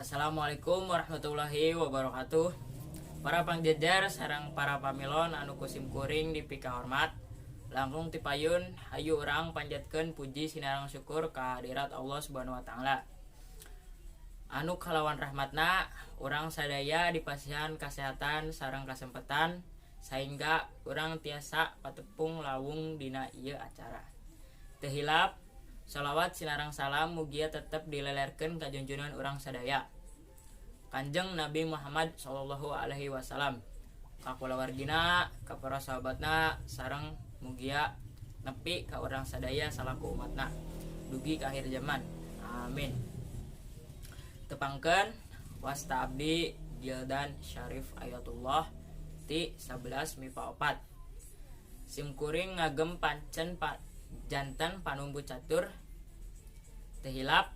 Assalamualaikum warahmatullahi wabarakatuh. Para pangjejer sareng para pamilon anu kusim kuring dipika hormat, langkung tipayun hayu urang panjatkeun puji sinareng syukur ka hadirat Allah Subhanahu wa taala. Anu kalawan rahmatna urang sadaya dipasihan kasehatan sareng kasempatan sehingga urang tiasa patepung lawung dina ieu acara. Teu hilap shalawat sinareng salam mugia tetep dilelerkeun ka junjungan urang sadaya Kanjeng Nabi Muhammad sallallahu alaihi wasallam, ka kulawargina, ka para sahabatna sareng mugia nepi ka urang sadaya salaku umatna dugi ka akhir zaman. Amin. Tepangkeun wasta abdi Gildan Syarif Ayatullah ti 11 MIPA 4. Sim kuring ngagem pancen janten panumbu catur teu hilap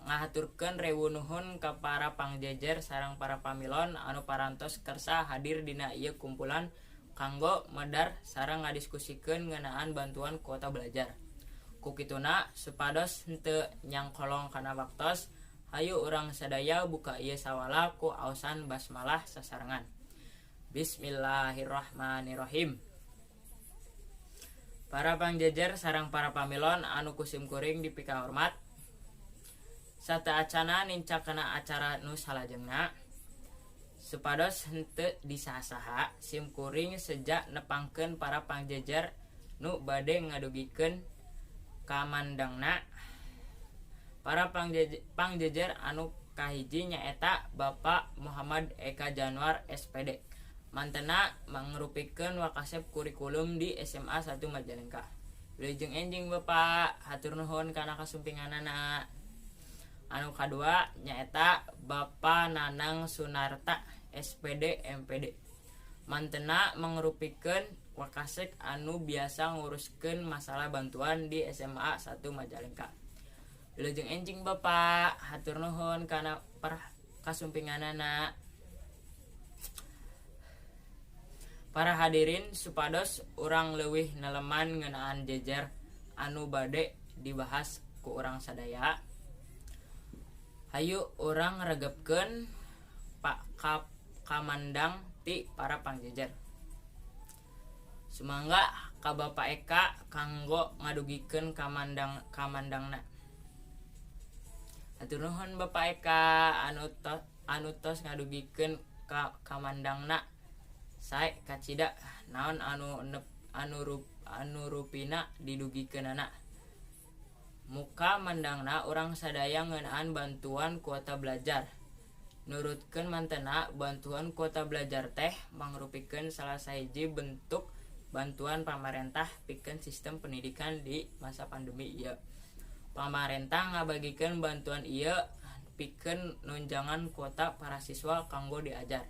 ngahaturkeun rewu nuhun ka para pangjejer sareng para pamilon anu parantos kersa hadir dina ieu kumpulan kanggo medar sareng ngadiskusikeun ngeunaan bantuan kuota belajar. Ku kituna supados henteu nyangkolong kana waktos, hayu urang sadaya buka ieu sawala ku aosan basmalah sasarengan. Bismillahirrahmanirrahim. Para pangjejer sareng para pamilon anu kusim kuring dipika hormat, sataacana nincakna acara nu salajengna supados henteu disaha-saha sim kuring sejak nepangkeun para pangjejer nu bade ngadugikeun kamandangna. Para pangjejer anu kahiji nyaeta Bapak Muhammad Eka Januar SPD, mantena mangrupikeun wakasep kurikulum di SMA 1 Majalengka. Wilujeng enjing Bapak, hatur nuhun kana kasumpinganana. Anu kadua nyaeta Bapak Nanang Sunarta SPD MPD, mantena mangrupikeun wakasek anu biasa nguruskeun masalah bantuan di SMA 1 Majalengka. Wilujeng enjing Bapak, hatur nuhun kana kasumpinganana. Para hadirin supados urang leuwih neleman ngeunaan jejer anu bade dibahas ku urang sadaya. Hayu urang regepkeun Pak kamandang ti para pangjejer. Sumangga ka Bapak Eka kanggo ngadugikeun kamandangna. Hatur nuhun Bapak Eka anu tos ngadugikeun ka kamandangna. Sae kacida naon anu rupina didugikeunana. Muka mandangna urang sadaya ngeunaan bantuan kuota belajar. Nurutkeun mantena bantuan kuota belajar teh mangrupikeun salah sahiji bentuk bantuan pamarentah pikeun sistem pendidikan di masa pandemi ieu. Pamarentah ngabagikeun bantuan ieu pikeun nunjangan kuota para siswa kanggo diajar.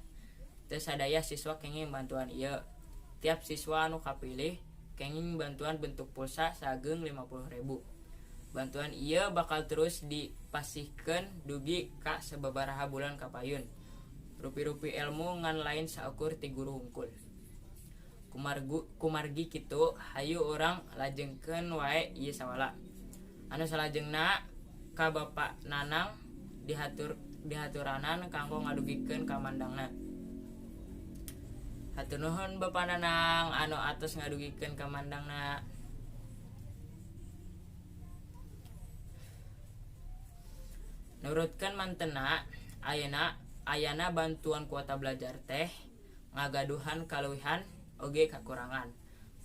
Teu sadaya siswa kenging bantuan ieu. Tiap siswa anu kapilih kenging bantuan bentuk pulsa sageung 50.000. Bantuan ieu bakal terus dipasihkeun dugi ka sababaraha bulan kapayun. Rupi-rupi ilmu ngan lain saukur ti guru hungkul. Kumargi kitu hayu urang lajengkeun wae ieu sawala. Anu salajengna ka Bapak Nanang dihaturanan kanggo ngadugikeun kamandangna. Hatur nuhun Bapak Nanang anu atos ngadugikeun kamandangna. Nurutkeun mantena ayana bantuan kuota belajar teh ngagaduhan kaleuwihan oge kakurangan.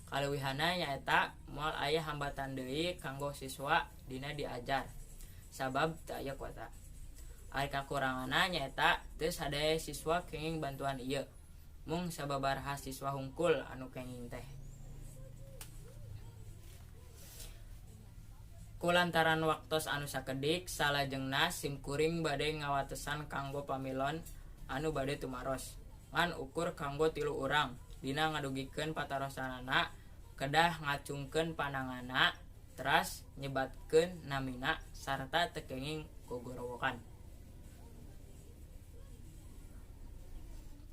Kaleuwihanna nyaeta moal aya hambatan deui kanggo siswa dina diajar sabab teu aya kuota. Ari kakuranganna nyaeta teu sadaya siswa kenging bantuan ieu. Mung sababaraha siswa hungkul anu kenging teh. Kulantaran waktos anu sakedik salajengna sim kuring bade ngawatesan kanggo pamilon anu bade tumaros. Ngan ukur kanggo 3 urang dina ngadugikeun patarosanana kedah ngacungkeun pandanganna teras nyebatkeun namina sarta teu kenging gogorowokan.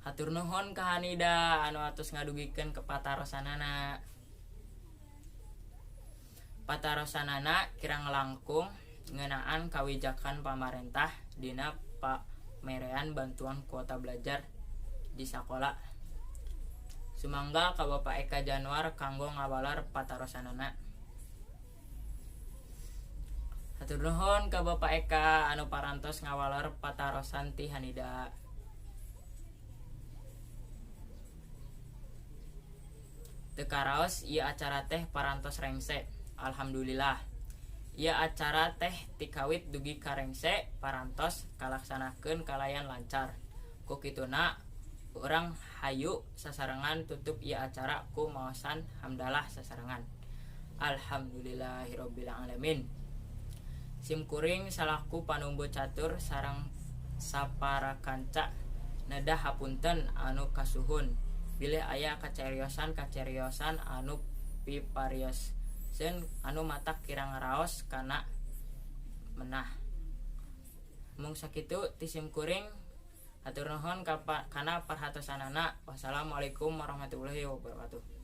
Hatur nuhun ka Hanida anu atos ngadugikeun ka patarosanana. Patarosanana kirang langkung ngeunaan kawijakan pamarentah dina pamerean bantuan kuota belajar di sakola. Sumangga ka Bapak Eka Januar kanggo ngawalar patarosanana. Hatur nuhun ka Bapak Eka anu parantos ngawalar patarosan ti Hanida. Teu karaos ieu acara teh parantos rengse. Alhamdulillah. Ieu acara teh ti kawit dugi ka rengse parantos kalaksanakeun kalayan lancar. Ku kituna urang hayu sasarengan tutup ieu acara ku maosan hamdalah sasarengan. Alhamdulillahirabbil alamin. Simkuring salaku panumbu catur sareng saparakanca nedah hapunten anu kasuhun. Bilih aya kacariosan anu piparioskeun anu matak kirang raos kana menah. Mung sakitu ti simkuring hatur nuhun kana parhatosanana. Wassalamualaikum warahmatullahi wabarakatuh.